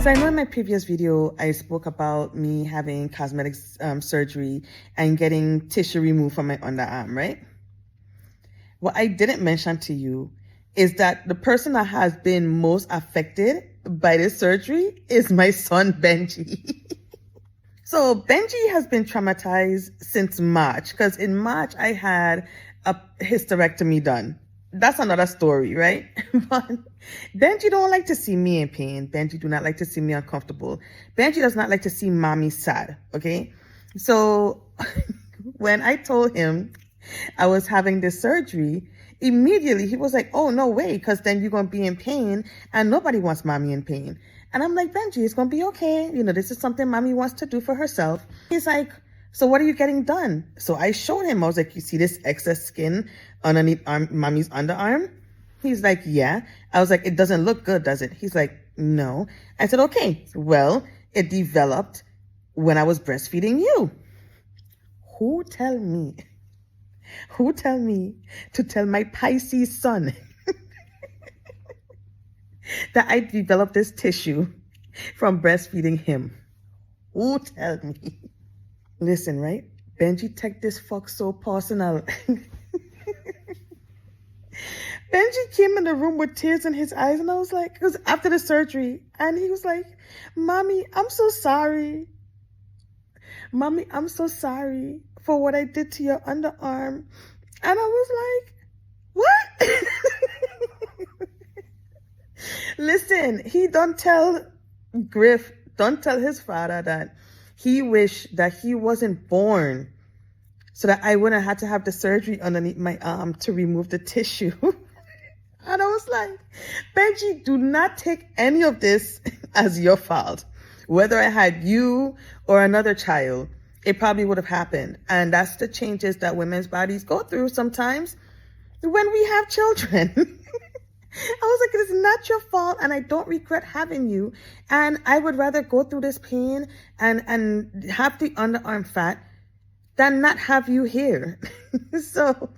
So I know in my previous video, I spoke about me having cosmetic surgery and getting tissue removed from my underarm, right? What I didn't mention to you is that the person that has been most affected by this surgery is my son, Benji. So Benji has been traumatized since March, because in March I had a hysterectomy done. That's another story, right? But Benji don't like to see me in pain. Benji do not like to see me uncomfortable. Benji does not like to see mommy sad, okay? So when I told him I was having this surgery, immediately he was like, oh, no way, because then you're going to be in pain and nobody wants mommy in pain. And I'm like, Benji, it's going to be okay. You know, this is something mommy wants to do for herself. He's like, so what are you getting done? So I showed him. I was like, you see this excess skin underneath mommy's underarm? He's like, yeah. I was like, it doesn't look good, does it? He's like, no. I said, okay, well, it developed when I was breastfeeding you. Who tell me to tell my Pisces son that I developed this tissue from breastfeeding him? Who tell me? Listen, right? Benji take this fuck so personal. Benji came in the room with tears in his eyes, and I was like, it was after the surgery, and he was like, Mommy, I'm so sorry. Mommy, I'm so sorry for what I did to your underarm. And I was like, what? Listen, he don't tell his father that he wished that he wasn't born so that I wouldn't have to have the surgery underneath my arm to remove the tissue. And I was like, Benji, do not take any of this as your fault. Whether I had you or another child, it probably would have happened. And that's the changes that women's bodies go through sometimes when we have children. I was like, it is not your fault, and I don't regret having you. And I would rather go through this pain and have the underarm fat than not have you here. So